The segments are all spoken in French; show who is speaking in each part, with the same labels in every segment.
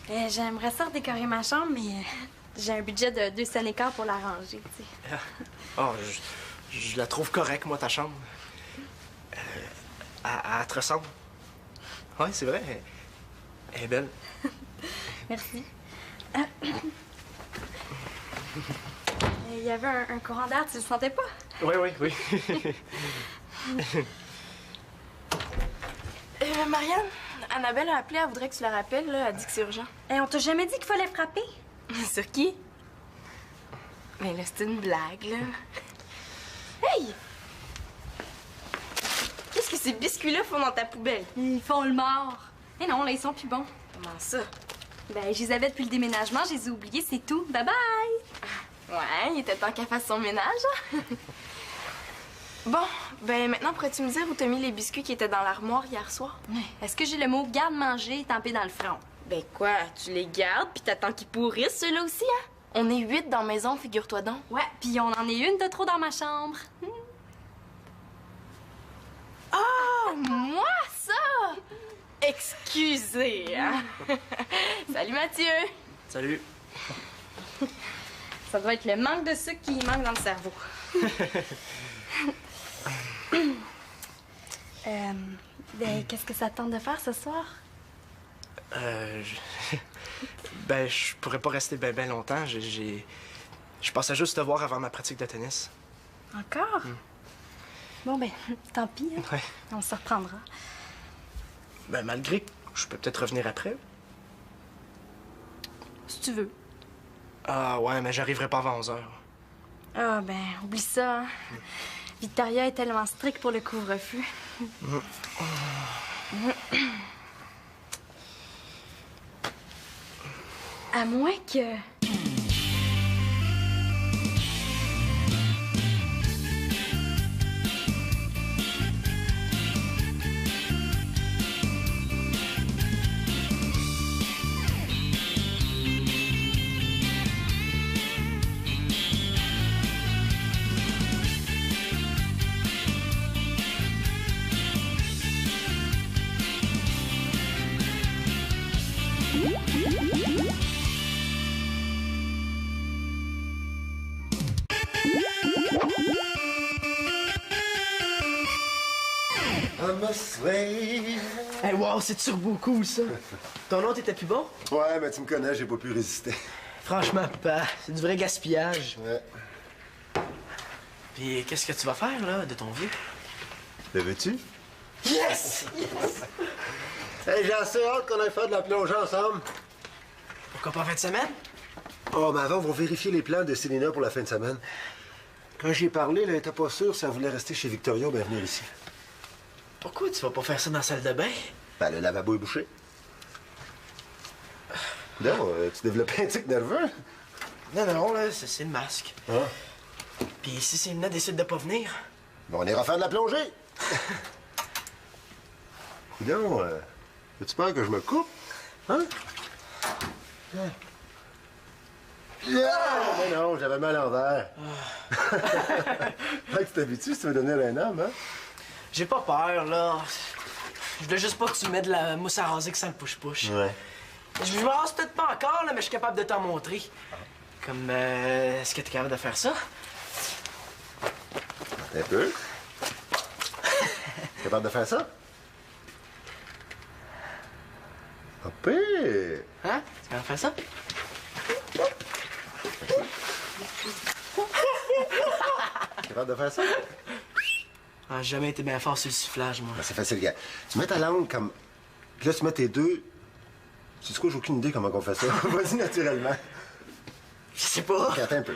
Speaker 1: J'aimerais ça redécorer ma chambre, mais j'ai un budget de 200 écarts pour la ranger, tu sais.
Speaker 2: Oh, je la trouve correcte, moi, ta chambre. Elle te ressemble. Oui, c'est vrai. Elle est belle.
Speaker 1: Merci. Il y avait un courant d'air, tu le sentais pas?
Speaker 2: Oui.
Speaker 3: Marianne, Annabelle a appelé, elle voudrait que tu la rappelles, là. Elle dit que c'est urgent.
Speaker 1: On t'a jamais dit qu'il fallait frapper?
Speaker 3: Sur qui? Mais là, c'est une blague, là. Hey! Qu'est-ce que ces biscuits-là font dans ta poubelle?
Speaker 1: Ils font le mort. Eh non, là, ils sont plus bons.
Speaker 3: Comment ça?
Speaker 1: Ben, je les avais depuis le déménagement, je les ai oubliés, c'est tout. Bye bye!
Speaker 3: Ouais, il était temps qu'elle fasse son ménage. Bon, ben maintenant, pourrais-tu me dire où t'as mis les biscuits qui étaient dans l'armoire hier soir?
Speaker 1: Est-ce que j'ai le mot garde-manger estampé dans le front?
Speaker 3: Ben quoi, tu les gardes puis t'attends qu'ils pourrissent, ceux-là aussi, hein? On est 8 dans la maison, figure-toi donc.
Speaker 1: Ouais, puis on en est une de trop dans ma chambre.
Speaker 3: Oh, moi, ça! Excusez, hein? Salut, Mathieu!
Speaker 2: Salut.
Speaker 1: Ça doit être le manque de sucre qui manque dans le cerveau. Ben, qu'est-ce que ça te tente de faire ce soir?
Speaker 2: Ben, je pourrais pas rester ben longtemps. Je pensais juste te voir avant ma pratique de tennis.
Speaker 1: Encore? Bon, ben, tant pis. Hein?
Speaker 2: Ouais.
Speaker 1: On se reprendra.
Speaker 2: Ben, malgré que je peux peut-être revenir après.
Speaker 1: Si tu veux.
Speaker 2: Ah, ouais, mais j'arriverai pas avant 11h.
Speaker 1: Ah, ben, oublie ça. Hein? Victoria est tellement stricte pour le couvre-feu. À moins que...
Speaker 2: Hey, wow, c'est turbo cool, ça. Ton nom, t'étais plus bon?
Speaker 4: Ouais, mais tu me connais, j'ai pas pu résister.
Speaker 2: Franchement, pas. C'est du vrai gaspillage.
Speaker 4: Ouais.
Speaker 2: Puis, qu'est-ce que tu vas faire, là, de ton vieux?
Speaker 4: Le veux-tu?
Speaker 2: Yes!
Speaker 4: Hey, j'ai assez hâte qu'on aille faire de la plongée ensemble.
Speaker 2: Pourquoi pas fin de semaine?
Speaker 4: Oh, mais avant, on va vérifier les plans de Célina pour la fin de semaine. Quand j'y ai parlé, là, elle était pas sûre si elle voulait rester chez Victoria ou bien venir ici.
Speaker 2: Pourquoi tu vas pas faire ça dans la salle de bain?
Speaker 4: Ben, le lavabo est bouché. Non, tu développes un tic nerveux?
Speaker 2: Non, là, c'est le masque.
Speaker 4: Ah.
Speaker 2: Puis si Célina décide de pas venir...
Speaker 4: Ben, on ira faire de la plongée. Non, as-tu peur que je me coupe? Hein? Ah, mais non, j'avais mal à l'envers. Fait que tu t'habitues si tu veux devenir un homme, hein?
Speaker 2: J'ai pas peur, là. Je voulais juste pas que tu mettes de la mousse à raser que ça le push-push.
Speaker 4: Ouais.
Speaker 2: Je me rase peut-être pas encore, là, mais je suis capable de t'en montrer. Comme, est-ce que t'es capable de faire ça?
Speaker 4: Un peu. Capable de faire ça? Pas pire.
Speaker 2: Hein? Tu capable de faire ça?
Speaker 4: Capable de faire ça?
Speaker 2: Ah, j'ai jamais été bien fort sur le sifflage, moi.
Speaker 4: Ben, c'est facile, gars. Tu mets ta langue comme... Puis là, tu mets tes deux... Tu sais quoi, j'ai aucune idée comment on fait ça. Vas-y naturellement.
Speaker 2: Je sais pas.
Speaker 4: OK, attends un peu.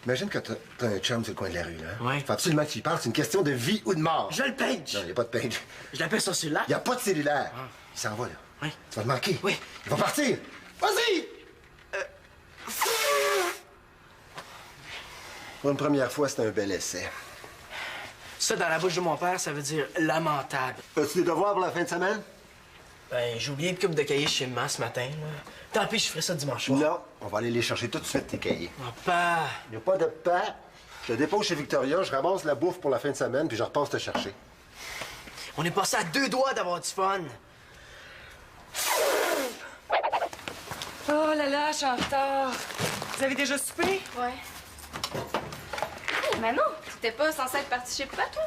Speaker 4: Imagine que t'as un chum sur le coin de la rue, là.
Speaker 2: Ouais.
Speaker 4: Faut absolument que tu y parles. C'est une question de vie ou de mort.
Speaker 2: Je le page!
Speaker 4: Non, il n'y a pas de page.
Speaker 2: Je l'appelle sur celui-là.
Speaker 4: Il n'y a pas de cellulaire. Il s'en va, là.
Speaker 2: Oui.
Speaker 4: Tu vas te manquer.
Speaker 2: Oui.
Speaker 4: Il va partir. Vas-y! Pour une première fois, c'est un bel essai.
Speaker 2: Ça, dans la bouche de mon père, ça veut dire lamentable.
Speaker 4: As-tu des devoirs pour la fin de semaine?
Speaker 2: Ben, j'ai oublié une coupe de cahiers chez maman ce matin, là. Tant pis, je ferai ça dimanche soir.
Speaker 4: Non. On va aller les chercher tout de suite, tes cahiers.
Speaker 2: Ah, pas.
Speaker 4: Il n'y a pas de pas. Je le dépose chez Victoria, je ramasse la bouffe pour la fin de semaine, puis je repasse te chercher.
Speaker 2: On est passé à 2 doigts d'avoir du fun.
Speaker 5: là, je suis en retard. Vous avez déjà soupé?
Speaker 3: Ouais. Hey, Manon, t'étais pas censée être partie chez papa, toi?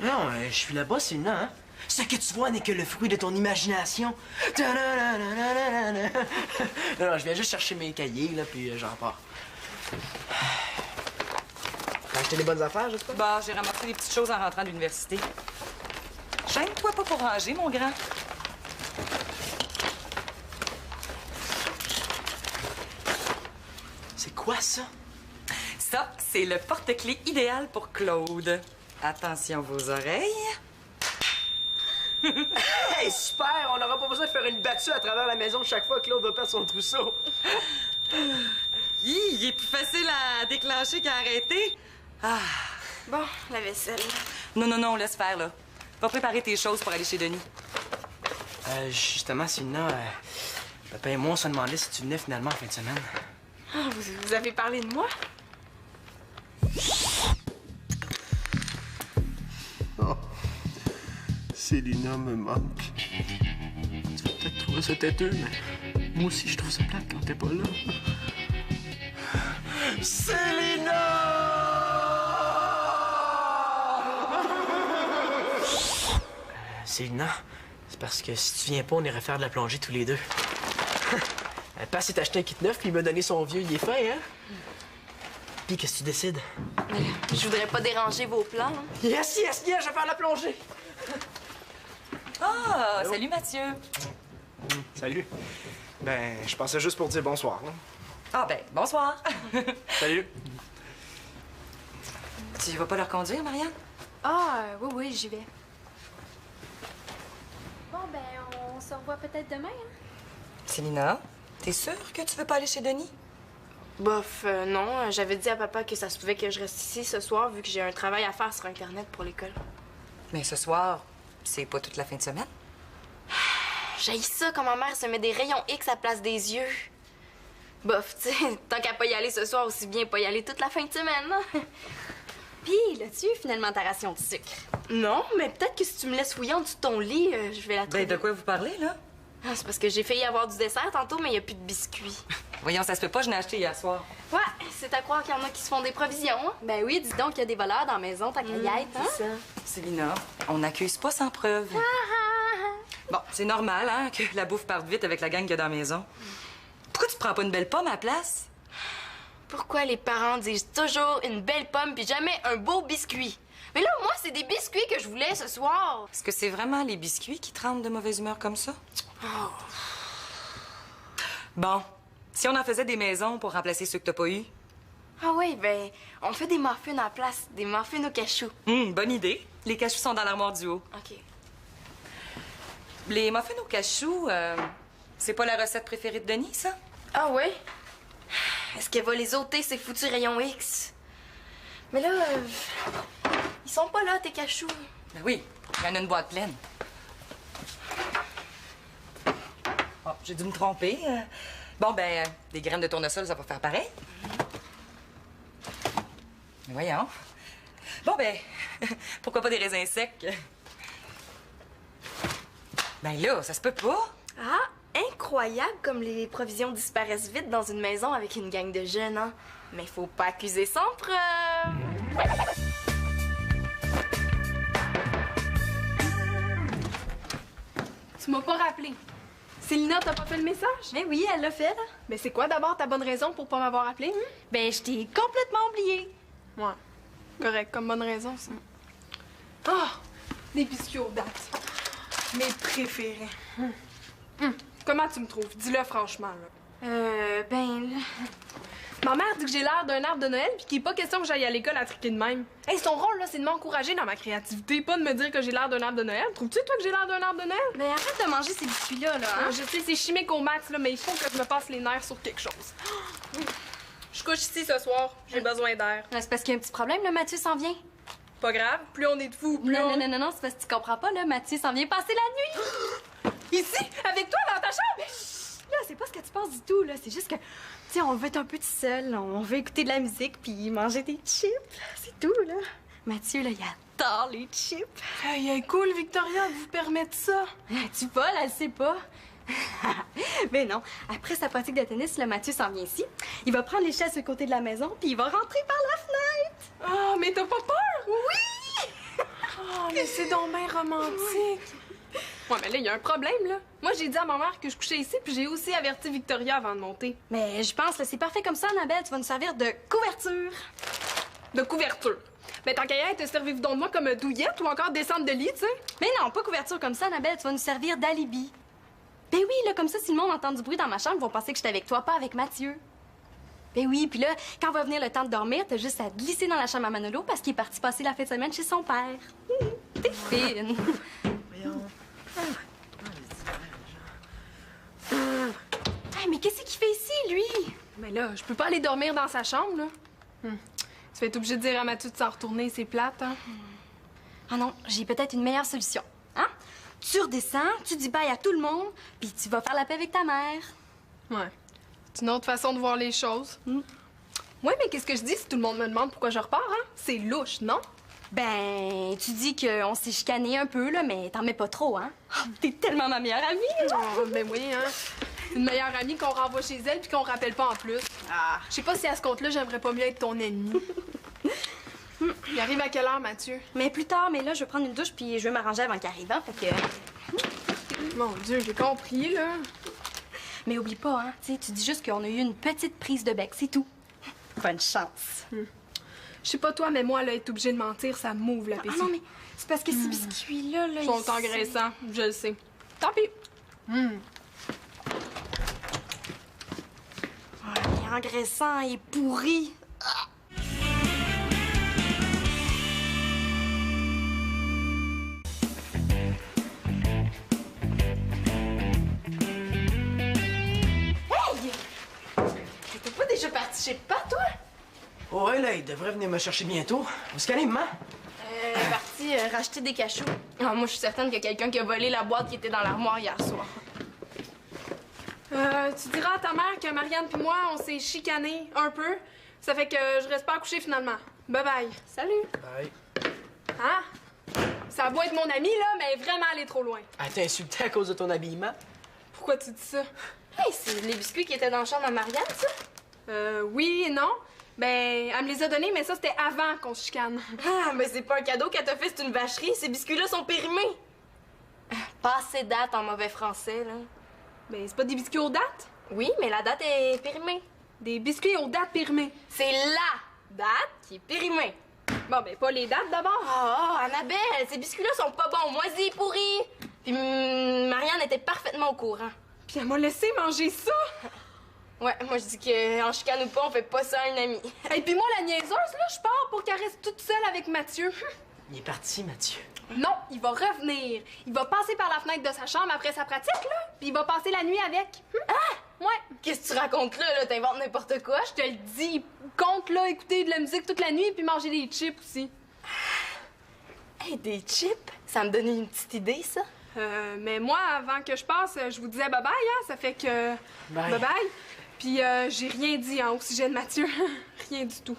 Speaker 2: Non, je suis là-bas, c'est là, hein? Ce que tu vois n'est que le fruit de ton imagination. Ta-da-da-da-da-da-da. Non, je viens juste chercher mes cahiers, là, puis j'en pars. T'as acheté des bonnes affaires, j'espère?
Speaker 5: Bah, j'ai ramassé des petites choses en rentrant de l'université. Gêne-toi pas pour ranger, mon grand.
Speaker 2: C'est quoi, ça?
Speaker 5: Ça, c'est le porte-clés idéal pour Claude. Attention vos oreilles.
Speaker 2: Hey, super! On n'aura pas besoin de faire une battue à travers la maison chaque fois que Claude va perdre son trousseau.
Speaker 5: Il est plus facile à déclencher qu'à arrêter. Ah.
Speaker 3: Bon, la vaisselle.
Speaker 5: Non, laisse faire, là. Va préparer tes choses pour aller chez Denis.
Speaker 2: Justement, Sina, papa et moi, on se demandait si tu venais finalement en fin de semaine.
Speaker 3: Ah, vous avez parlé de moi?
Speaker 4: Oh. Célina me manque.
Speaker 2: Tu vas peut-être trouver ça têteux, mais moi aussi, je trouve ça plate quand t'es pas là. Célina, c'est parce que si tu viens pas, on irait faire de la plongée tous les deux. Pat s'est acheté un kit neuf, puis il m'a donné son vieux, il est fin, hein? Puis qu'est-ce que tu décides?
Speaker 3: Je voudrais pas déranger vos plans. Hein.
Speaker 2: Yes, je vais faire la plongée!
Speaker 5: Ah, salut Mathieu.
Speaker 2: Salut. Ben, je passais juste pour dire bonsoir. Hein?
Speaker 5: Ah ben, bonsoir.
Speaker 2: Salut.
Speaker 5: Tu vas pas leur conduire, Marianne?
Speaker 1: Ah, oui, j'y vais. Bon, ben, on se revoit peut-être demain, hein?
Speaker 5: Célina, t'es sûre que tu veux pas aller chez Denis?
Speaker 3: Bof, non. J'avais dit à papa que ça se pouvait que je reste ici ce soir vu que j'ai un travail à faire sur Internet pour l'école.
Speaker 5: Mais ce soir, c'est pas toute la fin de semaine.
Speaker 3: J'haïs ça quand ma mère se met des rayons X à place des yeux. Bof, tu sais, tant qu'à pas y aller ce soir, aussi bien pas y aller toute la fin de semaine, hein?
Speaker 1: Puis, l'as-tu finalement ta ration de sucre?
Speaker 3: Non, mais peut-être que si tu me laisses fouiller en dessous de ton lit, je vais la trouver.
Speaker 5: Ben, de quoi vous parlez, là?
Speaker 3: Ah, c'est parce que j'ai failli avoir du dessert tantôt, mais il y a plus de biscuits.
Speaker 5: Voyons, ça se peut pas, je l'ai acheté hier soir.
Speaker 3: Ouais, c'est à croire qu'il y en a qui se font des provisions, hein?
Speaker 1: Ben oui, dis donc qu'il y a des voleurs dans la maison, ta caillette, hein?
Speaker 3: C'est ça.
Speaker 5: Célina, on n'accuse pas sans preuve. Bon, c'est normal, hein, que la bouffe parte vite avec la gang qu'il y a dans la maison. Pourquoi tu prends pas une belle pomme à la place?
Speaker 3: Pourquoi les parents disent toujours une belle pomme puis jamais un beau biscuit? Mais là, moi, c'est des biscuits que je voulais ce soir.
Speaker 5: Est-ce que c'est vraiment les biscuits qui te rendent de mauvaise humeur comme ça? Bon, si on en faisait des maisons pour remplacer ceux que t'as pas eu?
Speaker 3: Ah oui, ben, on fait des muffins à la place, des muffins au cachou.
Speaker 5: Bonne idée. Les cachous sont dans l'armoire du haut.
Speaker 3: OK.
Speaker 5: Les muffins au cachou, c'est pas la recette préférée de Denis, ça?
Speaker 3: Ah oui? Est-ce qu'elle va les ôter, ces foutus rayons X? Mais là, ils sont pas là, tes cachous.
Speaker 5: Ben oui, il y en a une boîte pleine. Oh, j'ai dû me tromper. Bon, ben, des graines de tournesol, ça va faire pareil. Mais voyons. Bon, ben, pourquoi pas des raisins secs? Ben là, ça se peut pas.
Speaker 3: Ah, incroyable comme les provisions disparaissent vite dans une maison avec une gang de jeunes, hein? Mais faut pas accuser sans preuve.
Speaker 6: Tu m'as pas rappelé. Célina, t'as pas fait le message?
Speaker 1: Ben oui, elle l'a fait, là.
Speaker 6: Mais c'est quoi d'abord ta bonne raison pour pas m'avoir appelé?
Speaker 1: Ben, je t'ai complètement oublié.
Speaker 6: Ouais. Correct, comme bonne raison, ça. Ah! Des biscuits aux dattes. Mes préférés. Comment tu me trouves? Dis-le franchement, là.
Speaker 3: Ben, là...
Speaker 6: Ma mère dit que j'ai l'air d'un arbre de Noël puis qu'il n'est pas question que j'aille à l'école à triquer de même. Hey, son rôle, là, c'est de m'encourager dans ma créativité, pas de me dire que j'ai l'air d'un arbre de Noël. Trouves-tu, toi, que j'ai l'air d'un arbre de Noël?
Speaker 1: Ben, arrête de manger ces biscuits-là, là, hein?
Speaker 6: Je sais, c'est chimique au max, là, mais il faut que je me passe les nerfs sur quelque chose. Je couche ici ce soir. J'ai besoin d'air.
Speaker 1: C'est parce qu'il y a un petit problème, là, Mathieu s'en vient.
Speaker 6: Pas grave, plus on est de fous, plus on...
Speaker 1: Non, c'est parce que tu comprends pas, là. Mathieu s'en vient passer la nuit.
Speaker 6: Ici, avec toi, dans ta chambre?
Speaker 1: Là, c'est pas ce que tu penses du tout, là. C'est juste que, tu sais, on veut être un peu tout seul. On veut écouter de la musique puis manger des chips. C'est tout, là. Mathieu, là, il adore les chips.
Speaker 6: Hey, cool, Victoria, de vous permettre ça.
Speaker 1: Tu vois, là, elle sait pas. Mais non, après sa pratique de tennis, le Mathieu s'en vient ici. Il va prendre l'échelle sur le côté de la maison, puis il va rentrer par la fenêtre.
Speaker 6: Ah, mais t'as pas peur? Oui! Ah, mais c'est donc bien romantique. Ouais, mais là, il y a un problème, là. Moi, j'ai dit à ma mère que je couchais ici, puis j'ai aussi averti Victoria avant de monter.
Speaker 1: Mais je pense que c'est parfait comme ça, Annabelle. Tu vas nous servir de couverture.
Speaker 6: De couverture. Ben, tant qu'à y être, te servir donc de moi comme douillette ou encore descendre de lit, tu sais.
Speaker 1: Mais non, pas couverture comme ça, Annabelle. Tu vas nous servir d'alibi. Ben oui, là, comme ça, si le monde entend du bruit dans ma chambre, ils vont penser que j'étais avec toi, pas avec Mathieu. Ben oui, puis là, quand va venir le temps de dormir, t'as juste à glisser dans la chambre à Manolo parce qu'il est parti passer la fin de semaine chez son père. T'es fine. Hey, mais qu'est-ce qu'il fait ici, lui?
Speaker 6: Mais là, je peux pas aller dormir dans sa chambre, là. Tu vas être obligé de dire à Mathieu de s'en retourner, c'est plate, hein?
Speaker 1: Ah non, j'ai peut-être une meilleure solution. Hein? Tu redescends, tu dis bye à tout le monde, puis tu vas faire la paix avec ta mère.
Speaker 6: Ouais. C'est une autre façon de voir les choses. Ouais, mais qu'est-ce que je dis si tout le monde me demande pourquoi je repars, hein? C'est louche, non?
Speaker 1: Ben, tu dis qu'on s'est chicané un peu, là, mais t'en mets pas trop, hein? Oh, t'es tellement ma meilleure amie!
Speaker 6: Oh, ben oui, hein? Une meilleure amie qu'on renvoie chez elle puis qu'on rappelle pas en plus. Ah. Je sais pas si à ce compte-là, j'aimerais pas mieux être ton ennemi. Il arrive à quelle heure, Mathieu?
Speaker 1: Mais plus tard, mais là, je vais prendre une douche puis je vais m'arranger avant qu'il arrive, hein, fait que...
Speaker 6: Mon Dieu, j'ai compris, là.
Speaker 1: Mais oublie pas, hein, tu sais, tu dis juste qu'on a eu une petite prise de bec, c'est tout. Bonne chance.
Speaker 6: Je sais pas toi, mais moi, là, être obligée de mentir, ça m'ouvre l'appétit.
Speaker 1: Ah non, mais c'est parce que ces biscuits-là, là...
Speaker 6: Ils sont engraissants, je le sais. Tant pis.
Speaker 1: Il est engraissant et pourri.
Speaker 3: T'es pas déjà parti chez pas, toi?
Speaker 2: Oh, ouais, là, il devrait venir me chercher bientôt. Où est-ce qu'elle est, maman?
Speaker 3: Elle est partie racheter des cachous. Ah, moi, je suis certaine qu'il y a quelqu'un qui a volé la boîte qui était dans l'armoire hier soir.
Speaker 6: Tu diras à ta mère que Marianne puis moi, on s'est chicanés un peu. Ça fait que je reste pas à coucher finalement. Bye bye.
Speaker 3: Salut.
Speaker 2: Bye.
Speaker 6: Hein? Ça va être mon amie, là, mais vraiment aller trop loin.
Speaker 2: Elle t'a insulté à cause de ton habillement?
Speaker 6: Pourquoi tu dis ça?
Speaker 3: Hey, c'est les biscuits qui étaient dans la chambre à Marianne, ça?
Speaker 6: Oui et non. Ben, elle me les a donnés, mais ça, c'était avant qu'on se chicane.
Speaker 3: Ah, mais c'est pas un cadeau qu'elle t'a fait, c'est une vacherie. Ces biscuits-là sont périmés. Passé date en mauvais français, là.
Speaker 6: Ben, c'est pas des biscuits aux dates?
Speaker 3: Oui, mais la date est périmée.
Speaker 6: Des biscuits aux dates périmées.
Speaker 3: C'est la date qui est périmée.
Speaker 6: Bon, ben, pas les dates d'abord.
Speaker 3: Oh, Annabelle, ces biscuits-là sont pas bons, moisis, pourris. Puis Marianne était parfaitement au courant.
Speaker 6: Puis elle m'a laissé manger ça.
Speaker 3: Ouais, moi je dis qu'en chicane ou pas, on fait pas ça à une amie.
Speaker 6: Et puis moi, la niaiseuse, là, je pars pour qu'elle reste toute seule avec Mathieu.
Speaker 2: Il est parti, Mathieu.
Speaker 6: Non, il va revenir. Il va passer par la fenêtre de sa chambre après sa pratique, là. Puis il va passer la nuit avec.
Speaker 3: Ah!
Speaker 6: Ouais.
Speaker 3: Qu'est-ce que tu racontes là? T'inventes n'importe quoi?
Speaker 6: Je te le dis, compte là, écouter de la musique toute la nuit puis manger des chips aussi.
Speaker 3: Hey, des chips? Ça me donne une petite idée, ça.
Speaker 6: Mais moi, avant que je passe, je vous disais bye-bye, hein? Ça fait que...
Speaker 2: Bye.
Speaker 6: Bye-bye. Puis j'ai rien dit, hein, au sujet de Mathieu. Rien du tout.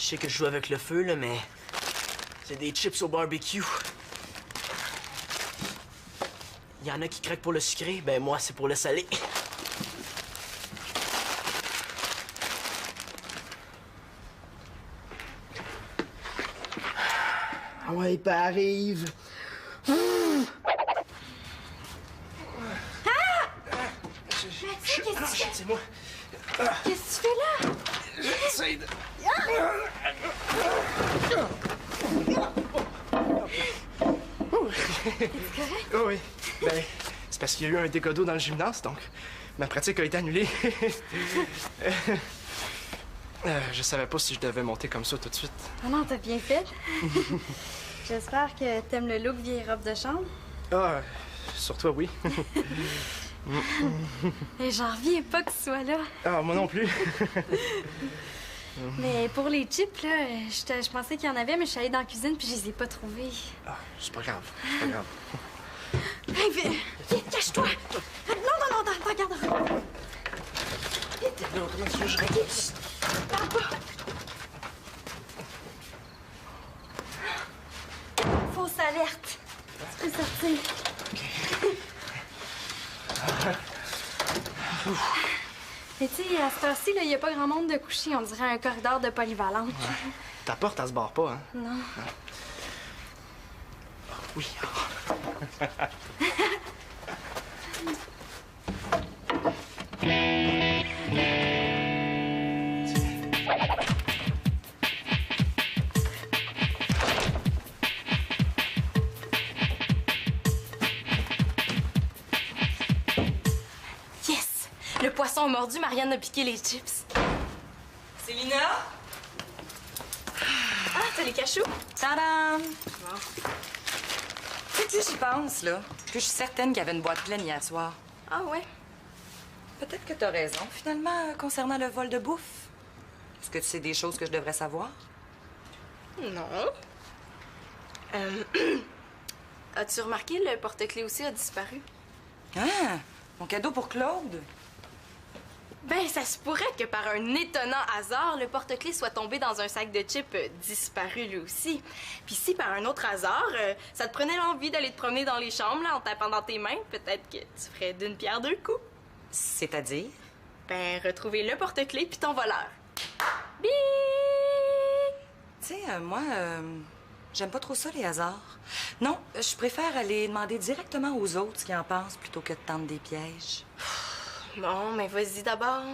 Speaker 2: Je sais que je joue avec le feu, là, mais c'est des chips au barbecue. Il y en a qui craquent pour le sucré, ben moi, c'est pour le salé.
Speaker 4: Ah ouais, pas arrive.
Speaker 2: C'est moi.
Speaker 1: Qu'est-ce que tu fais là?
Speaker 2: J'essaie de... Oh oui. Ben, c'est parce qu'il y a eu un dégât d'eau dans le gymnase, donc ma pratique a été annulée. Je savais pas si je devais monter comme ça tout de suite.
Speaker 1: Ah non, t'as bien fait. J'espère que t'aimes le look vieille robe de chambre.
Speaker 2: Ah, Sur toi, oui.
Speaker 1: Et j'en reviens pas que tu sois là.
Speaker 2: Ah, moi non plus.
Speaker 1: Mais pour les chips, là, je pensais qu'il y en avait, mais je suis allée dans la cuisine puis je les ai pas trouvés.
Speaker 2: Ah, c'est pas grave, c'est pas grave.
Speaker 1: Hey, vite, cache-toi! Non, dans le garde-robe.
Speaker 2: Non, comment tu veux que je réponds?
Speaker 1: Parle pas. Fausse alerte. Tu peux sortir. Mais tu sais, à cette heure-ci, il n'y a pas grand monde de coucher. On dirait un corridor de polyvalente.
Speaker 2: Ouais. Ta porte, elle se barre pas, hein?
Speaker 1: Non.
Speaker 2: Oui.
Speaker 3: Yes! Le poisson a mordu, Marianne a piqué les chips.
Speaker 5: Célina?
Speaker 3: Ah, t'as les cachous?
Speaker 5: Tadam! Bon. Tu sais, plus j'y pense, là, plus je suis certaine qu'il y avait une boîte pleine hier soir.
Speaker 3: Ah ouais?
Speaker 5: Peut-être que t'as raison, finalement, concernant le vol de bouffe. Est-ce que tu sais des choses que je devrais savoir?
Speaker 3: Non. As-tu remarqué, le porte-clés aussi a disparu?
Speaker 5: Ah! Mon cadeau pour Claude?
Speaker 3: Ben, ça se pourrait que par un étonnant hasard, le porte-clés soit tombé dans un sac de chips disparu lui aussi. Puis si par un autre hasard, ça te prenait l'envie d'aller te promener dans les chambres là, en tapant dans tes mains, peut-être que tu ferais d'une pierre deux coups.
Speaker 5: C'est-à-dire?
Speaker 3: Ben, retrouver le porte-clés puis ton voleur. Bing!
Speaker 5: Tu sais, moi, j'aime pas trop ça, les hasards. Non, je préfère aller demander directement aux autres ce qu'ils en pensent plutôt que de tendre des pièges.
Speaker 3: Bon, mais vas-y d'abord.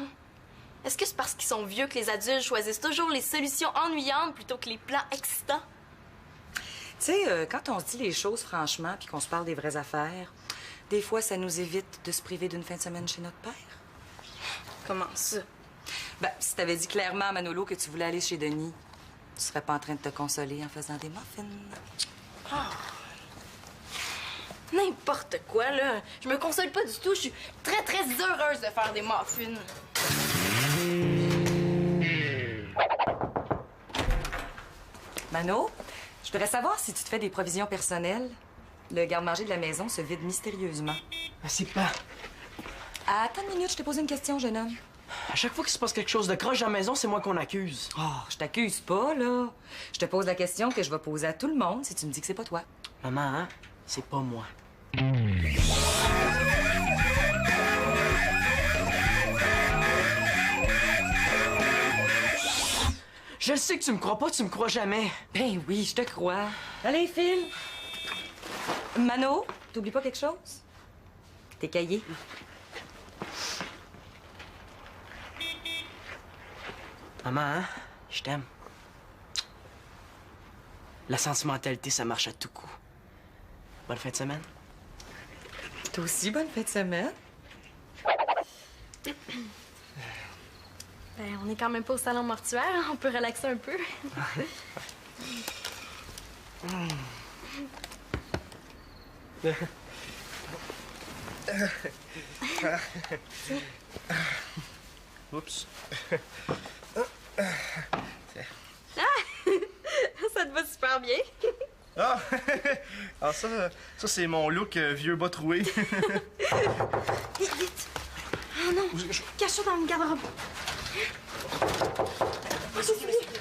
Speaker 3: Est-ce que c'est parce qu'ils sont vieux que les adultes choisissent toujours les solutions ennuyantes plutôt que les plans excitants?
Speaker 5: Tu sais, quand on se dit les choses franchement puis qu'on se parle des vraies affaires, des fois, ça nous évite de se priver d'une fin de semaine chez notre père.
Speaker 3: Comment ça?
Speaker 5: Ben, si t'avais dit clairement à Manolo que tu voulais aller chez Denis, tu serais pas en train de te consoler en faisant des muffins.
Speaker 3: N'importe quoi, là. Je me console pas du tout. Je suis très, très heureuse de faire des muffins.
Speaker 5: Mano, je voudrais savoir si tu te fais des provisions personnelles. Le garde-manger de la maison se vide mystérieusement.
Speaker 2: Ah, c'est pas.
Speaker 5: Attends une minute, je t'ai posé une question, jeune homme.
Speaker 2: À chaque fois qu'il se passe quelque chose de croche dans la maison, c'est moi qu'on accuse.
Speaker 5: Oh, je t'accuse pas, là. Je te pose la question que je vais poser à tout le monde si tu me dis que c'est pas toi.
Speaker 2: Maman, hein? C'est pas moi. Je sais que tu me crois pas, tu me crois jamais.
Speaker 5: Ben oui, je te crois. Allez, Phil. Mano, t'oublies pas quelque chose? Tes cahiers.
Speaker 2: Maman, hein? Je t'aime. La sentimentalité, ça marche à tout coup. Bonne fin de semaine.
Speaker 5: Toi aussi, bonne fin de semaine.
Speaker 1: Ben, on est quand même pas au salon mortuaire, hein? On peut relaxer un peu.
Speaker 2: Oups.
Speaker 1: Ça te va super bien.
Speaker 7: Ah, ah ça c'est mon look vieux bas troué.
Speaker 1: Vite, vite. Oh non, cache-toi dans le garde-robe.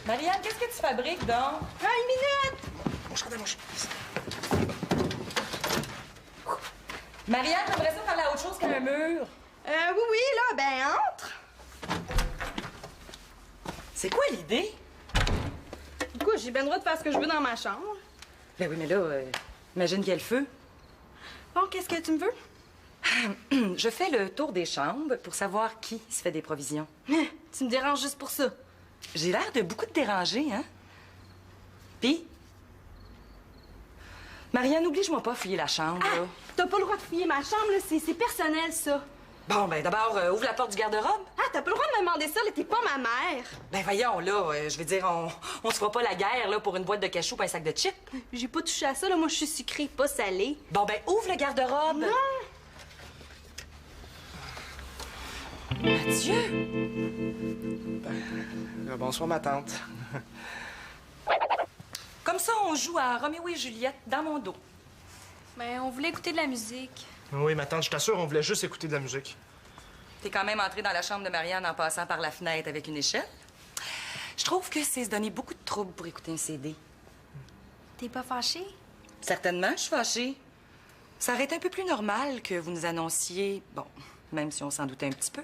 Speaker 5: Marianne, qu'est-ce que tu fabriques, donc?
Speaker 1: Une minute!
Speaker 5: Marianne, t'aimerais ça parler à autre chose qu'à un mur?
Speaker 1: Oui, là, ben, entre.
Speaker 5: C'est quoi l'idée?
Speaker 1: Du coup, j'ai ben le droit de faire ce que je veux dans ma chambre.
Speaker 5: Ben oui, mais là, imagine qu'il y a le feu.
Speaker 1: Bon, qu'est-ce que tu me veux?
Speaker 5: Je fais le tour des chambres pour savoir qui se fait des provisions.
Speaker 1: Tu me déranges juste pour ça.
Speaker 5: J'ai l'air de beaucoup te déranger, hein? Puis? Marianne, oblige-moi pas à fouiller la chambre, là.
Speaker 1: T'as pas le droit de fouiller ma chambre, là. C'est personnel, ça.
Speaker 5: Bon, ben d'abord, ouvre la porte du garde-robe.
Speaker 1: Ah, t'as pas le droit de me demander ça, là, t'es pas ma mère.
Speaker 5: Ben voyons, là, je veux dire, on se fera pas la guerre, là, pour une boîte de cachou et un sac de chips.
Speaker 1: J'ai pas touché à ça, là, moi je suis sucrée, pas salée.
Speaker 5: Bon, ben ouvre le garde-robe.
Speaker 1: Non!
Speaker 5: Mathieu!
Speaker 7: Bonsoir, ma tante.
Speaker 5: Comme ça, on joue à Roméo et Juliette dans mon dos.
Speaker 1: Ben, on voulait écouter de la musique.
Speaker 7: Oui, ma tante, je t'assure, on voulait juste écouter de la musique.
Speaker 5: T'es quand même entré dans la chambre de Marianne en passant par la fenêtre avec une échelle. Je trouve que c'est se donner beaucoup de troubles pour écouter un CD.
Speaker 1: T'es pas fâchée?
Speaker 5: Certainement, je suis fâchée. Ça aurait été un peu plus normal que vous nous annonciez, bon, même si on s'en doutait un petit peu,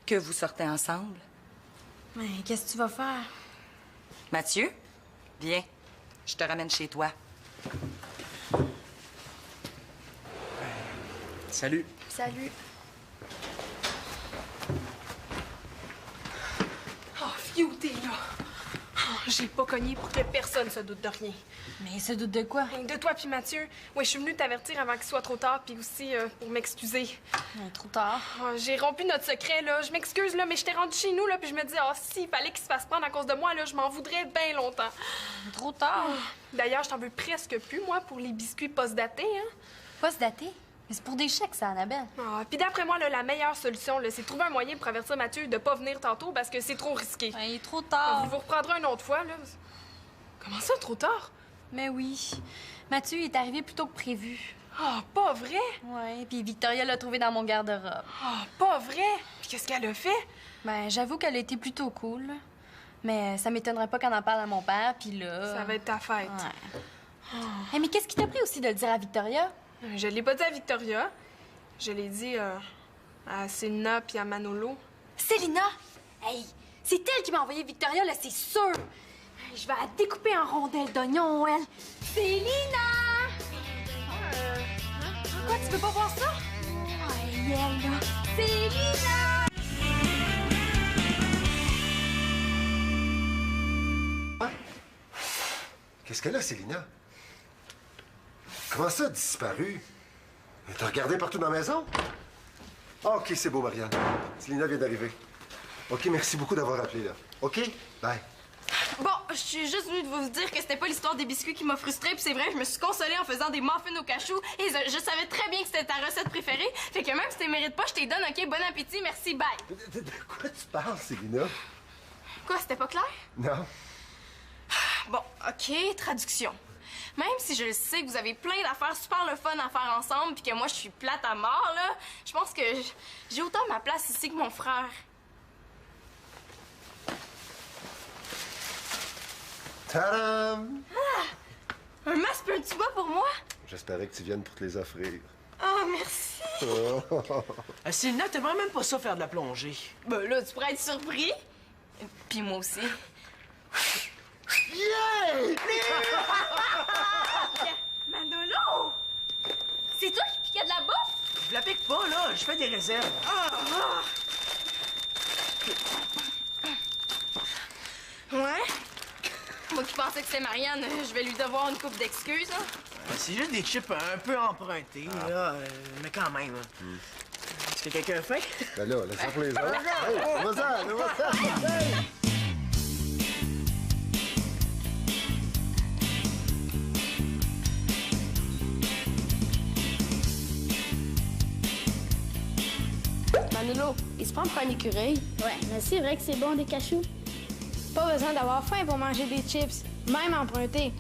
Speaker 5: que vous sortez ensemble.
Speaker 1: Mais qu'est-ce que tu vas faire?
Speaker 5: Mathieu, viens, je te ramène chez toi.
Speaker 7: Salut.
Speaker 1: Salut.
Speaker 6: Oh, Fiou, t'es là. Oh, j'ai pas cogné pour que personne se doute de rien.
Speaker 1: Mais il se doute de quoi?
Speaker 6: De toi puis Mathieu. Ouais, je suis venue t'avertir avant qu'il soit trop tard, puis aussi pour m'excuser.
Speaker 1: Trop tard.
Speaker 6: Oh, j'ai rompu notre secret, là. Je m'excuse, là, mais j'étais rendue chez nous, là, puis je me disais, oh, s'il fallait qu'il se fasse prendre à cause de moi, là, je m'en voudrais bien longtemps.
Speaker 1: Trop tard.
Speaker 6: D'ailleurs, je t'en veux presque plus, moi, pour les biscuits post-datés, hein.
Speaker 1: Pas se dater. Mais c'est pour des chèques, ça, Annabelle.
Speaker 6: Ah, puis d'après moi, là, la meilleure solution, là, c'est de trouver un moyen pour avertir Mathieu de pas venir tantôt parce que c'est trop risqué.
Speaker 1: Ben, il est trop
Speaker 6: Vous
Speaker 1: tard.
Speaker 6: vous reprendrez une autre fois, là. Comment ça, trop tard?
Speaker 1: Mais oui. Mathieu est arrivé plus tôt que prévu.
Speaker 6: Ah, pas vrai?
Speaker 1: Ouais, puis Victoria l'a trouvé dans mon garde-robe.
Speaker 6: Ah, pas vrai? Puis qu'est-ce qu'elle a fait?
Speaker 1: Ben, j'avoue qu'elle a été plutôt cool. Mais ça m'étonnerait pas qu'elle en parle à mon père, puis là...
Speaker 6: Ça va être ta fête.
Speaker 1: Ouais. Hey, mais qu'est-ce qui t'a pris aussi de le dire à Victoria?
Speaker 6: Je l'ai pas dit à Victoria. Je l'ai dit à Célina puis à Manolo.
Speaker 1: Célina! Hey, c'est elle qui m'a envoyé Victoria, là, c'est sûr! Hey, je vais la découper en rondelles d'oignon, elle. Célina! Quoi, tu veux pas voir ça? Oh, elle, là. Célina!
Speaker 4: Qu'est-ce qu'elle a, Célina? Comment ça, disparu? Elle t'a regardé partout dans la maison? Ah, OK, c'est beau, Marianne. Célina vient d'arriver. OK, merci beaucoup d'avoir appelé, là. OK? Bye.
Speaker 3: Bon, je suis juste venue de vous dire que c'était pas l'histoire des biscuits qui m'a frustrée, puis c'est vrai, je me suis consolée en faisant des muffins au cachou, et je savais très bien que c'était ta recette préférée, fait que même si tu mérites pas, je te donne, OK? Bon appétit, merci, bye!
Speaker 4: De quoi tu parles, Célina?
Speaker 3: Quoi, c'était pas clair?
Speaker 4: Non.
Speaker 3: Bon, OK, traduction. Même si je le sais que vous avez plein d'affaires super le fun à faire ensemble, puis que moi, je suis plate à mort, là, je pense que j'ai autant ma place ici que mon frère.
Speaker 4: Tadam!
Speaker 3: Un masque et un tuba pour moi?
Speaker 4: J'espérais que tu viennes pour te les offrir.
Speaker 3: Oh, merci!
Speaker 2: Célina, t'aimerais même pas ça faire de la plongée.
Speaker 3: Ben là, tu pourrais être surpris. Puis moi aussi.
Speaker 4: Yeah!
Speaker 3: Manolo! C'est toi qui piquais de la bouffe?
Speaker 2: Je la pique pas, là. Je fais des réserves.
Speaker 3: Ouais? Moi qui pensais que c'était Marianne, je vais lui devoir une coupe d'excuses. Hein?
Speaker 2: C'est juste des chips un peu empruntés, là. Mais quand même. Est-ce que quelqu'un a faim?
Speaker 4: Ben là, laisse-moi pour les autres. Hey, vas-y, Hey!
Speaker 8: Manolo, il se prend pour un écureuil.
Speaker 9: Ouais, mais c'est vrai que c'est bon des cachous.
Speaker 8: Pas besoin d'avoir faim pour manger des chips, même empruntés.